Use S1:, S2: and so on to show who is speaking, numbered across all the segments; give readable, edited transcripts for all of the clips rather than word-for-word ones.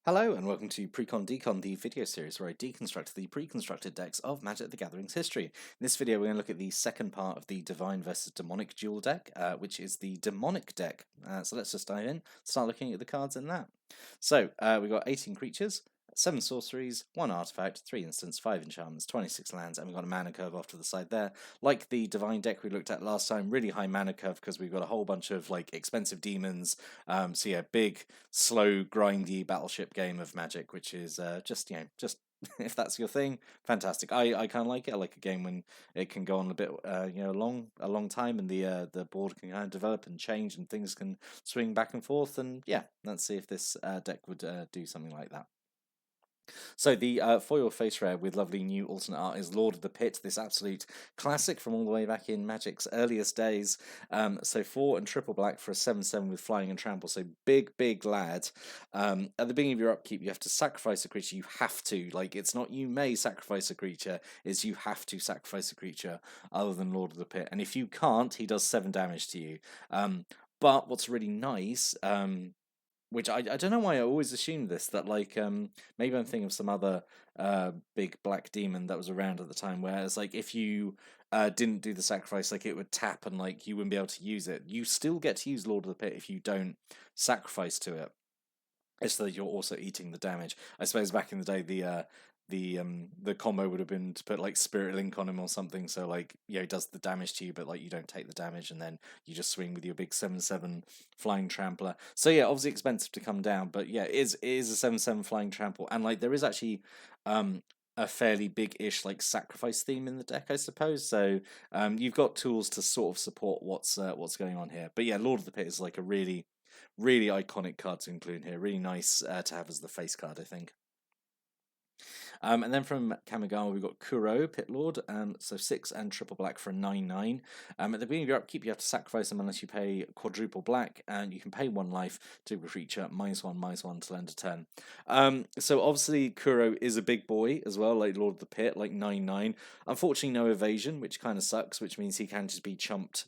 S1: Hello and welcome to Precon Decon, the video series where I deconstruct the pre-constructed decks of Magic the Gathering's history. In this video we're going to look at the second part of the Divine versus Demonic duel deck, which is the Demonic deck. So let's just dive in, start looking at the cards in that. So we've got 18 creatures, 7 sorceries, 1 artifact, 3 instants, 5 enchantments, 26 lands, and we've got a mana curve off to the side there. Like the Divine deck we looked at last time, really high mana curve because we've got a whole bunch of like expensive demons. So yeah, big, slow, grindy battleship game of Magic, which is just if that's your thing, fantastic. I kind of like it. I like a game when it can go on a bit, a long time, and the board can kind of develop and change, and things can swing back and forth. And yeah, let's see if this deck would do something like that. So the foil face rare with lovely new alternate art is Lord of the Pit, this absolute classic from all the way back in Magic's earliest days. So 4 and triple black for a 7/7 with flying and trample. So big lad. At the beginning of your upkeep, you have to sacrifice a creature. You have to. Like, it's not you may sacrifice a creature, it's you have to sacrifice a creature other than Lord of the Pit. And if you can't, he does 7 damage to you. But what's really nice, which I don't know why I always assumed this, that like maybe I'm thinking of some other big black demon that was around at the time, where it's like if you didn't do the sacrifice, like it would tap and like you wouldn't be able to use it. You still get to use Lord of the Pit if you don't sacrifice to it. It's that you're also eating the damage. I suppose back in the day the combo would have been to put like Spirit Link on him or something, so like he does the damage to you, but like you don't take the damage, and then you just swing with your big 7/7 flying trampler. So yeah, obviously expensive to come down, but yeah, it is a 7/7 flying trample, and like there is actually a fairly big-ish like sacrifice theme in the deck, I suppose. So you've got tools to sort of support what's going on here. But yeah, Lord of the Pit is like a really iconic card to include here. Really nice to have as the face card, I think. And then from Kamigawa, we've got Kuro, Pit Lord, so 6 and triple black for a 9/9. At the beginning of your upkeep, you have to sacrifice them unless you pay quadruple black, and you can pay 1 life to a creature, -1/-1 till end of turn. So obviously, Kuro is a big boy as well, like Lord of the Pit, like 9/9. Unfortunately, no evasion, which kind of sucks, which means he can just be chumped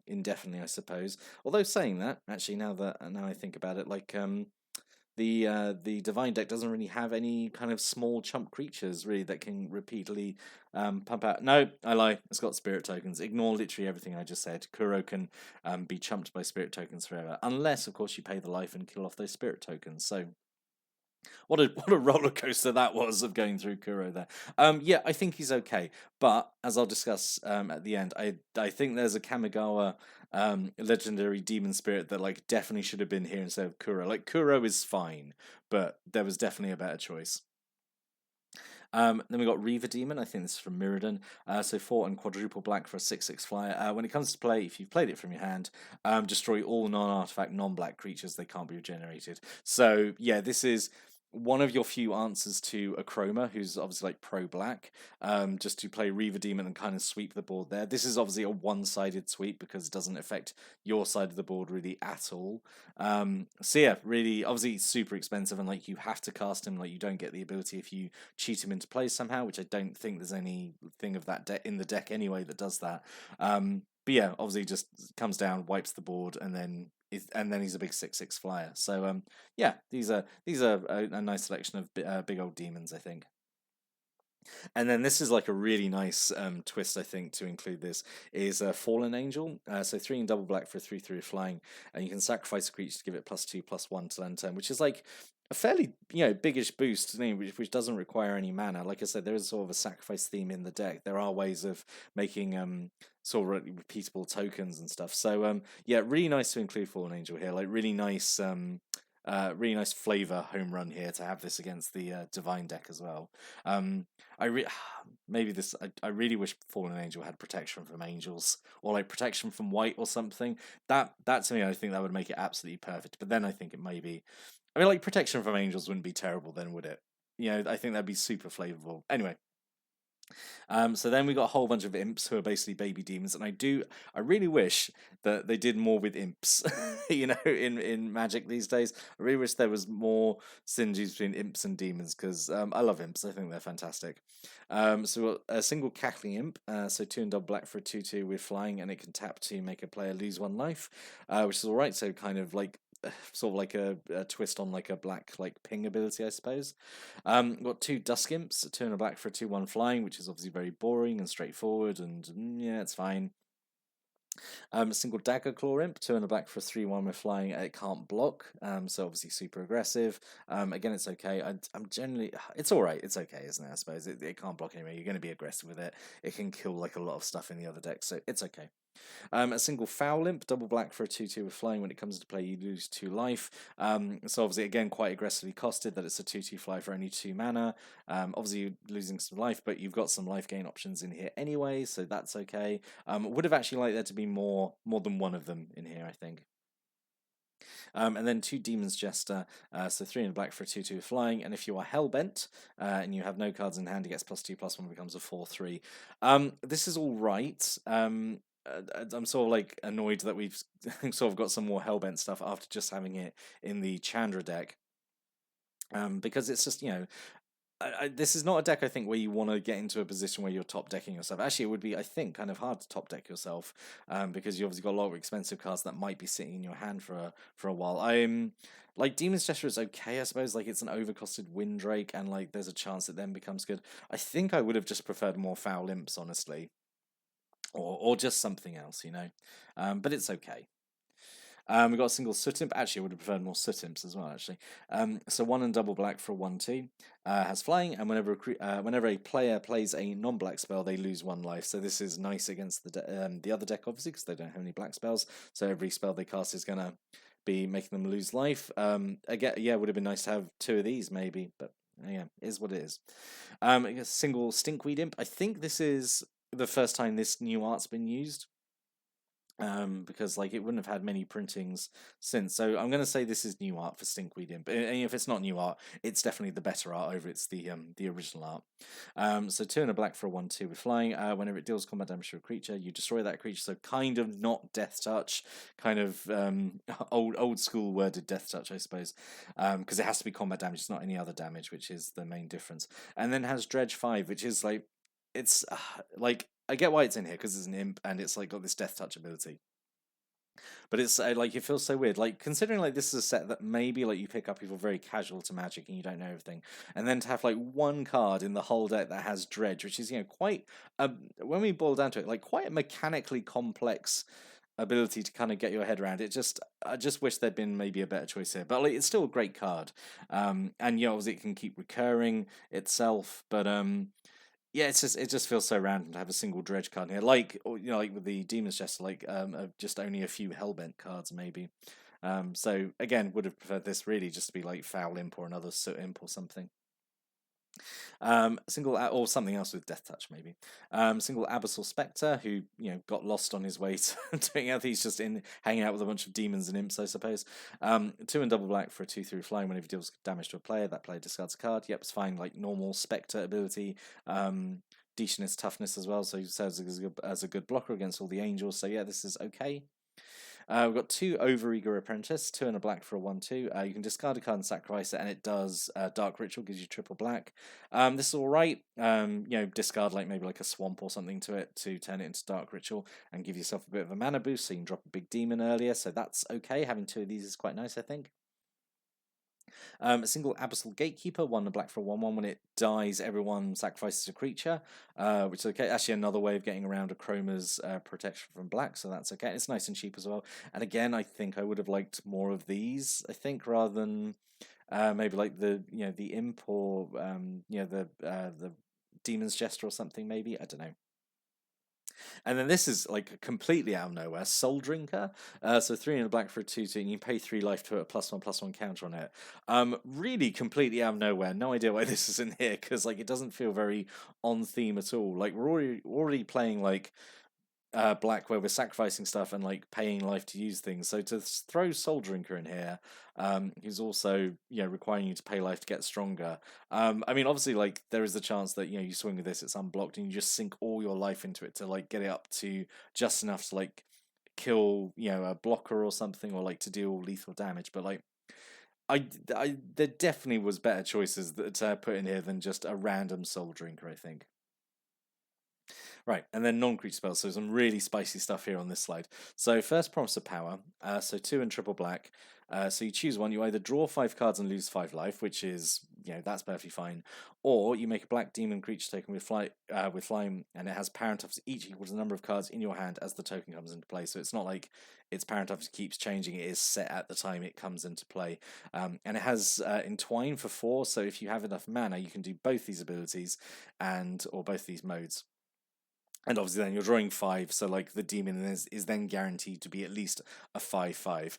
S1: indefinitely, I suppose. Although saying that, actually, now I think about it, like the Divine deck doesn't really have any kind of small chump creatures really that can repeatedly pump out. No, I lie. It's got spirit tokens. Ignore literally everything I just said. Kuro can be chumped by spirit tokens forever, unless of course you pay the life and kill off those spirit tokens. So what a roller coaster that was of going through Kuro there. Yeah, I think he's okay, but as I'll discuss at the end, I think there's a Kamigawa legendary demon spirit that like definitely should have been here instead of Kuro. Like Kuro is fine, but there was definitely a better choice. Then we got Reaver Demon. I think this is from Mirrodin. So 4 and quadruple black for a 6/6 flyer. When it comes to play, if you've played it from your hand, destroy all non-artifact, non-black creatures. They can't be regenerated. So yeah, this is one of your few answers to Akroma, who's obviously like pro-black, just to play Reaver Demon and kind of sweep the board there. This is obviously a one-sided sweep because it doesn't affect your side of the board really at all. So yeah, really, obviously super expensive, and like you have to cast him, like you don't get the ability if you cheat him into play somehow, which I don't think there's anything of that in the deck anyway that does that. But yeah, obviously just comes down, wipes the board, and then he's a big 6/6 flyer. So yeah, these are a nice selection of big old demons, I think. And then this is like a really nice twist, I think, to include this is a Fallen Angel. So 3 and double black for a 3/3 flying, and you can sacrifice a creature to give it +2/+1 to end turn, which is like a fairly biggish boost, which doesn't require any mana. Like I said, there is sort of a sacrifice theme in the deck. There are ways of making sort of repeatable tokens and stuff. So yeah, really nice to include Fallen Angel here. Like really nice flavor home run here to have this against the Divine deck as well. I maybe this I really wish Fallen Angel had protection from angels or like protection from white or something. That to me, I think that would make it absolutely perfect. But then I think it may be. I mean, like protection from angels wouldn't be terrible, then would it? I think that'd be super flavorful. Anyway, so then we got a whole bunch of imps who are basically baby demons, and I really wish that they did more with imps. In Magic these days, I really wish there was more synergies between imps and demons because I love imps. I think they're fantastic. So we got a single cackling imp, so 2 and double black for a 2/2 with flying, and it can tap to make a player lose 1 life, which is all right. So kind of like sort of like a twist on like a black like ping ability, I suppose. Got 2 Dusk Imps, a 2 and a black for a 2/1 flying, which is obviously very boring and straightforward, and yeah, it's fine. A single Dagger Claw Imp, 2 and a black for a 3/1 with flying. It can't block, so obviously super aggressive. Again, it's okay. I'm generally, it's all right. It's okay, isn't it? I suppose it can't block anyway. You're going to be aggressive with it. It can kill like a lot of stuff in the other deck, so it's okay. A single Foul Imp, double black for a 2/2 with flying. When it comes to play, you lose 2 life. So obviously, again, quite aggressively costed that it's a 2/2 fly for only 2 mana. Obviously, you're losing some life, but you've got some life gain options in here anyway, so that's okay. Would have actually liked there to be more than one of them in here, I think. And then 2 Demon's Jester, so 3 and black for a 2/2 flying. And if you are Hellbent and you have no cards in hand, it gets +2/+1, becomes a 4/3. This is all right. I'm sort of like annoyed that we've sort of got some more Hellbent stuff after just having it in the Chandra deck. Because it's just, this is not a deck I think where you want to get into a position where you're top decking yourself. Actually, it would be, I think, kind of hard to top deck yourself, because you obviously got a lot of expensive cards that might be sitting in your hand for a while. I'm like Demon's Gesture is okay, I suppose. Like it's an overcosted Windrake, and like there's a chance it then becomes good. I think I would have just preferred more Foul Imps, honestly, or just something else, but it's okay. We got a single Soot Imp. Actually, I would have preferred more Soot Imps as well, actually. So 1 and double black for a 1/2. Has flying, and whenever a player plays a non-black spell, they lose 1 life. So this is nice against the other deck, obviously, because they don't have any black spells. So every spell they cast is going to be making them lose life. Again, yeah, it would have been nice to have 2 of these, maybe, but yeah, it is what it is. A single Stinkweed Imp. I think this is the first time this new art's been used. Because like it wouldn't have had many printings since. So I'm going to say this is new art for Stinkweed Imp. And if it's not new art, it's definitely the better art over it's the original art. So 2 and a black for a 1/2 with flying. Whenever it deals combat damage to a creature, you destroy that creature. So kind of not Death Touch, kind of old school worded Death Touch, I suppose, because it has to be combat damage. It's not any other damage, which is the main difference. And then has Dredge 5, which is like it's like I get why it's in here because it's an imp and it's like got this Death Touch ability. But it's like it feels so weird. Like considering like this is a set that maybe like you pick up if you're very casual to Magic and you don't know everything, and then to have like 1 card in the whole deck that has Dredge, which is quite when we boil down to it, like quite a mechanically complex ability to kind of get your head around it. I just wish there'd been maybe a better choice here. But like it's still a great card, and obviously it can keep recurring itself, but yeah, it just feels so random to have a single Dredge card here, like like with the Demon's Jester, like just only a few Hellbent cards maybe. So again, would have preferred this really just to be like Foul Imp or another Soot Imp or something. Single or something else with Death Touch maybe. Single Abyssal Spectre, who got lost on his way to doing out. He's just in hanging out with a bunch of demons and imps, I suppose. 2 and double black for a 2/3 flying. Whenever he deals damage to a player, that player discards a card. Yep, it's fine. Like normal Spectre ability. Decentness, toughness as well, so he serves as a good blocker against all the angels. So yeah, this is okay. We've got 2 Overeager Apprentice, 2 and a black for a 1/2. You can discard a card and sacrifice it, and it does Dark Ritual, gives you triple black. This is all right. Discard like maybe like a swamp or something to it to turn it into Dark Ritual and give yourself a bit of a mana boost, so you can drop a big demon earlier. So that's okay. Having 2 of these is quite nice, I think. A single Abyssal Gatekeeper, 1 and black for a 1/1. When it dies, everyone sacrifices a creature, which is okay. Actually, another way of getting around Chroma's protection from black, so that's okay. It's nice and cheap as well. And again, I think I would have liked more of these, I think, rather than maybe like the the Imp or the Demon's Jester or something, maybe. I don't know. And then this is like completely out of nowhere. Soul Drinker. So 3 and a black for a 2/2, and you pay 3 life to put a +1/+1 counter on it. Really completely out of nowhere. No idea why this is in here, because like it doesn't feel very on theme at all. Like we're already playing like black where we're sacrificing stuff and like paying life to use things. So to throw Soul Drinker in here, who's also requiring you to pay life to get stronger. I mean, obviously, like there is the chance that you swing with this, it's unblocked, and you just sink all your life into it to like get it up to just enough to like kill a blocker or something, or like to deal lethal damage. But like there definitely was better choices that put in here than just a random Soul Drinker, I think. Right, and then non-creature spells. So some really spicy stuff here on this slide. So first, Promise of Power. So 2 and triple black. So you choose one. You either draw 5 cards and lose 5 life, which is, that's perfectly fine. Or you make a black demon creature token with flying, and it has parent office each equal to the number of cards in your hand as the token comes into play. So it's not like its parent office keeps changing. It is set at the time it comes into play. And it has Entwine for 4. So if you have enough mana, you can do both these abilities or both these modes. And obviously then you're drawing 5, so like the demon is then guaranteed to be at least a 5/5.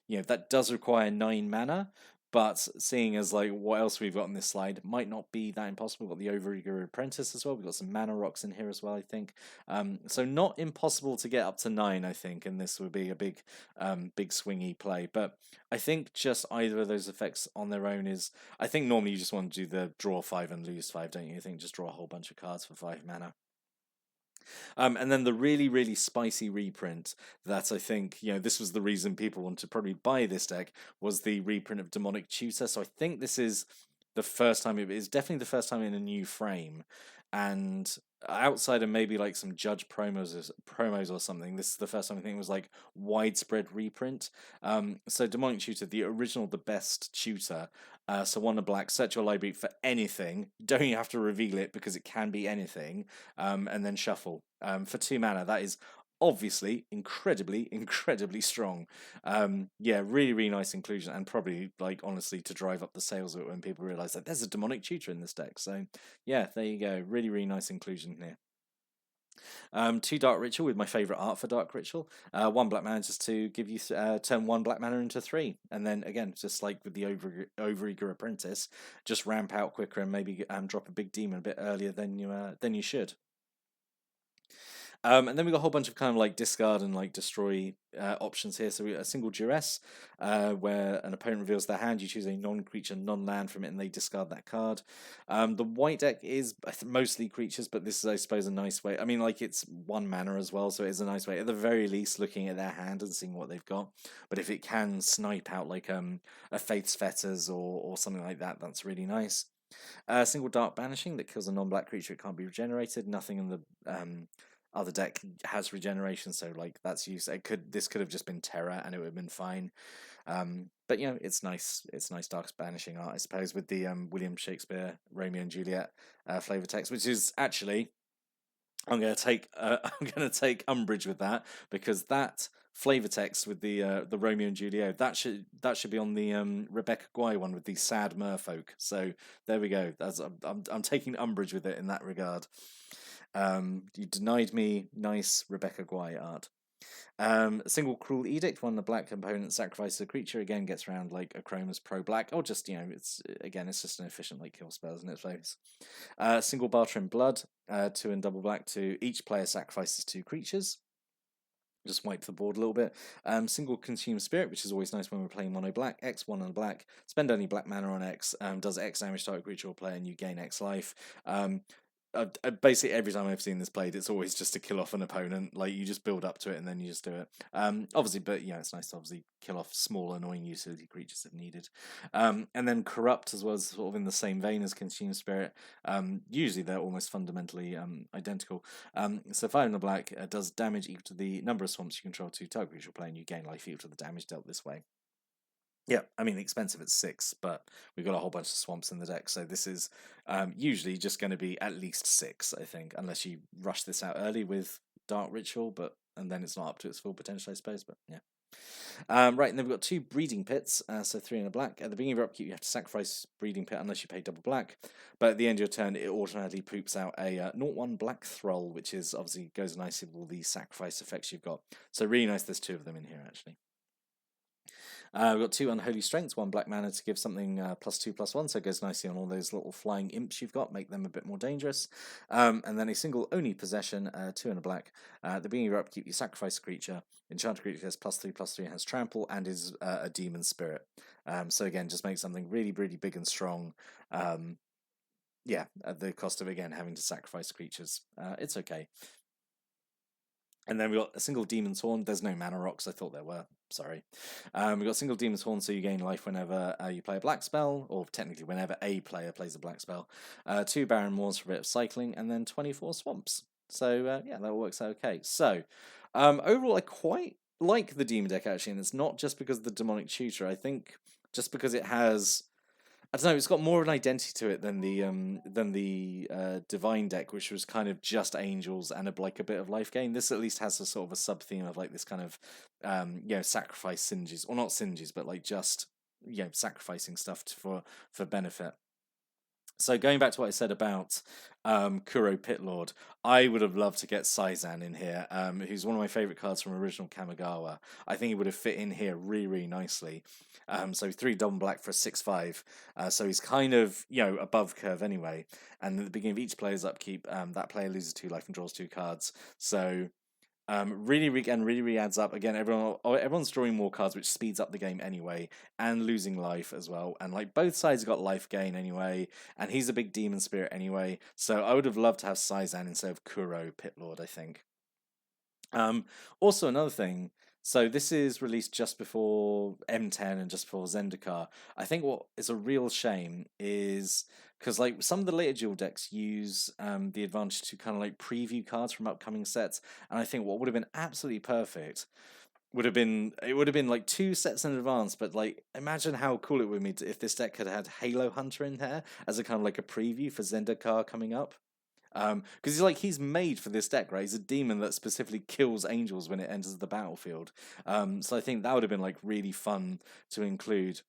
S1: That does require 9 mana, but seeing as like what else we've got on this slide might not be that impossible. We've got the Overeager Apprentice as well. We've got some mana rocks in here as well, I think. So not impossible to get up to 9, I think, and this would be a big swingy play. But I think just either of those effects on their own I think normally you just want to do the draw 5 and lose 5, don't you? I think just draw a whole bunch of cards for 5 mana. And then the really, really spicy reprint that I think, this was the reason people want to probably buy this deck, was the reprint of Demonic Tutor. So I think this is the first time, it is definitely the first time in a new frame. And outside of maybe like some Judge promos or something, this is the first time I think it was like widespread reprint. So Demonic Tutor, the original, the best tutor. So 1 and black, search your library for anything. Don't even have to reveal it because it can be anything. And then shuffle. For 2 mana, that is obviously incredibly, incredibly strong. Really, really nice inclusion, and probably, like, honestly, to drive up the sales of it when people realize that there's a Demonic Tutor in this deck. So yeah, there you go. Really, really nice inclusion here. 2 Dark Ritual with my favourite art for Dark Ritual. 1 black mana just to give you turn 1 black mana into 3, and then again, just like with the Overeager Apprentice, just ramp out quicker and maybe drop a big demon a bit earlier than you should. And then we got a whole bunch of kind of like discard and like destroy options here. So we got a single duress, where an opponent reveals their hand. You choose a non-creature, non-land from it, and they discard that card. The white deck is mostly creatures, but this is, I suppose, a nice way. I mean, like, it's 1 mana as well, so it is a nice way, at the very least, looking at their hand and seeing what they've got. But if it can snipe out like a Faith's Fetters or something like that, that's really nice. Single Dark Banishing that kills a non-black creature. It can't be regenerated. Nothing in the other deck has regeneration, so like that's used. This could have just been Terror and it would have been fine. But it's nice. It's nice Dark Banishing art, I suppose, with the William Shakespeare Romeo and Juliet flavor text, which is actually, I'm going to take umbrage with that, because that flavor text with the Romeo and Juliet, that should be on the Rebecca Guay one with the sad merfolk. So there we go. I'm taking umbrage with it in that regard. You denied me nice Rebecca Guay art. A single Cruel Edict, 1 the black component sacrifices a creature, again gets around like Achroma's pro black, or just, it's just an efficient like kill spells in its face. Single Bartrim Blood, 2 and double black, to each player sacrifices 2 creatures. Just wipe the board a little bit. Single Consume Spirit, which is always nice when we're playing mono black. X, 1 and black. Spend only black mana on X. Does X damage to target creature or player, and you gain X life. Basically, every time I've seen this played, it's always just to kill off an opponent. Like, you just build up to it and then you just do it. Obviously, but it's nice to obviously kill off small, annoying utility creatures if needed. And then Corrupt as well, is sort of in the same vein as Consume Spirit. Usually they're almost fundamentally identical. So 5 in the black does damage equal to the number of swamps you control to target creature player, and you gain life equal to the damage dealt this way. Yeah, I mean, expensive at 6, but we've got a whole bunch of swamps in the deck, so this is usually just going to be at least 6, I think, unless you rush this out early with Dark Ritual, and then it's not up to its full potential, I suppose, but yeah. Right, and then we've got 2 Breeding Pits, so 3 in a black. At the beginning of your upkeep, you have to sacrifice Breeding Pit unless you pay double black, but at the end of your turn, it automatically poops out a 0/1 Black Thrall, which is obviously goes nicely with all the sacrifice effects you've got. So really nice, there's 2 of them in here, actually. We've got 2 Unholy Strengths, 1 black mana to give something +2/+1, so it goes nicely on all those little flying imps you've got, make them a bit more dangerous. And then a single Oni Possession, 2 in a black. At the beginning of your upkeep, you sacrifice a creature. Enchanted creature has +3/+3, has Trample, and is a Demon Spirit. So again, just make something really, really big and strong. At the cost of, again, having to sacrifice creatures. It's okay. And then we got a single Demon's Horn. There's no mana rocks. I thought there were. Sorry. We got single Demon's Horn, so you gain life whenever you play a black spell, or technically whenever a player plays a black spell. 2 Barren Moors for a bit of cycling, and then 24 Swamps. So yeah, that works out okay. So overall, I quite like the demon deck actually, and it's not just because of the demonic tutor. I think just because it has, I don't know, it's got more of an identity to it than the divine deck, which was kind of just angels and like a bit of life gain. This at least has a sort of a sub theme of like this kind of sacrifice synergies, or not synergies, but like just sacrificing stuff for benefit. So going back to what I said about Kuro Pitlord, I would have loved to get Saizan in here, who's one of my favourite cards from original Kamigawa. I think he would have fit in here really, really nicely. So 3 double black for a 6/5. So he's kind of, above curve anyway. And at the beginning of each player's upkeep, that player loses 2 life and draws 2 cards. So really adds up. Again, everyone's drawing more cards, which speeds up the game anyway, and losing life as well. And like both sides got life gain anyway, and he's a big demon spirit anyway. So I would have loved to have Saizan instead of Kuro Pitlord, I think. Also another thing. So this is released just before M10 and just before Zendikar. I think what is a real shame is because like some of the later dual decks use the advantage to kind of like preview cards from upcoming sets, and I think what would have been absolutely perfect would have been like 2 sets in advance, but like imagine how cool it would be if this deck had had Halo Hunter in there as a kind of like a preview for Zendikar coming up. Because he's made for this deck, right? He's a demon that specifically kills angels when it enters the battlefield. So I think that would have been like really fun to include.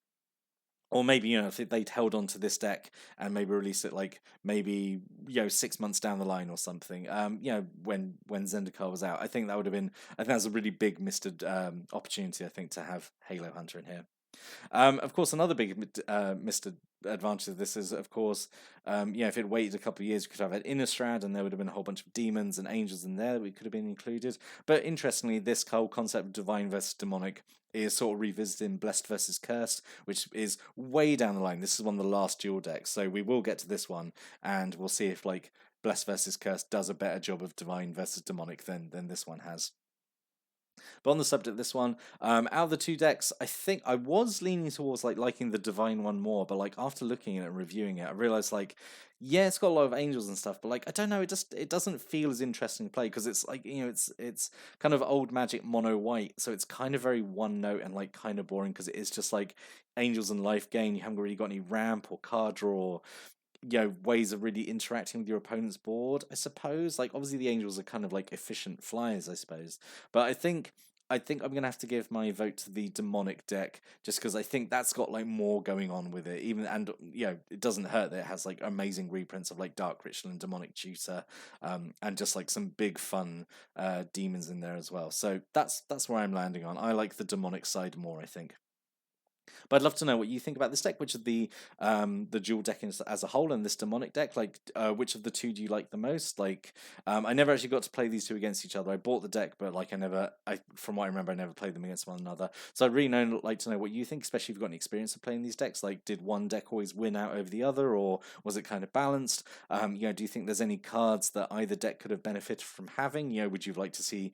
S1: Or maybe, if they'd held on to this deck and maybe released it like maybe 6 months down the line or something. When Zendikar was out, I think that would have been. I think that's a really big missed opportunity. I think to have Halo Hunter in here. Of course, another big missed advantage of this is, of course, if it waited a couple of years, we could have had Innistrad, and there would have been a whole bunch of demons and angels in there that we could have been included. But interestingly, this whole concept of divine versus demonic is sort of revisited in Blessed versus Cursed, which is way down the line. This is one of the last dual decks, so we will get to this one, and we'll see if like Blessed versus Cursed does a better job of divine versus demonic than this one has. But on the subject of this one, out of the 2 decks, I think I was leaning towards like liking the divine one more, but like after looking at it and reviewing it, I realized like, yeah, it's got a lot of angels and stuff, but like I don't know, it doesn't feel as interesting to play because it's like it's kind of old magic mono white, so it's kind of very one note and like kind of boring because it is just like angels and life gain. You haven't really got any ramp or card draw, ways of really interacting with your opponent's board, I suppose. Like obviously the angels are kind of like efficient flyers, I suppose. But I think I'm gonna have to give my vote to the demonic deck just because I think that's got like more going on with it. Even and it doesn't hurt that it has like amazing reprints of like Dark Ritual and Demonic Tutor, and just like some big fun demons in there as well. So that's where I'm landing on. I like the demonic side more, I think. But I'd love to know what you think about this deck. Which of the dual deck as a whole and this demonic deck, like which of the 2 do you like the most? Like, I never actually got to play these 2 against each other. I bought the deck, but like from what I remember, I never played them against one another. So I'd really like to know what you think, especially if you've got any experience of playing these decks. Like, did one deck always win out over the other, or was it kind of balanced? Do you think there's any cards that either deck could have benefited from having? Would you like to see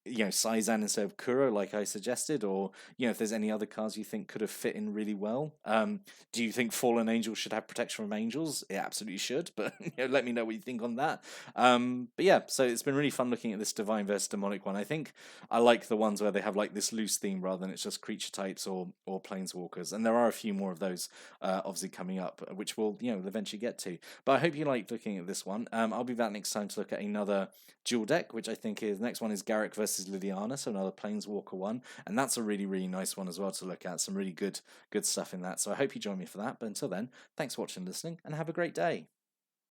S1: Saizan instead of Kuro, like I suggested, or if there's any other cards you think could have fit in really well. Do you think Fallen Angels should have protection from angels? It absolutely should, but let me know what you think on that. But yeah, so it's been really fun looking at this divine versus demonic one. I think I like the ones where they have like this loose theme rather than it's just creature types or planeswalkers, and there are a few more of those obviously coming up, which we'll eventually get to. But I hope you liked looking at this one. I'll be back next time to look at another dual deck, which I think is next one is Garrick versus Liliana, so another Planeswalker one, and that's a really nice one as well to look at. Some really good stuff in that. So I hope you join me for that. But until then, thanks for watching and listening, and have a great day.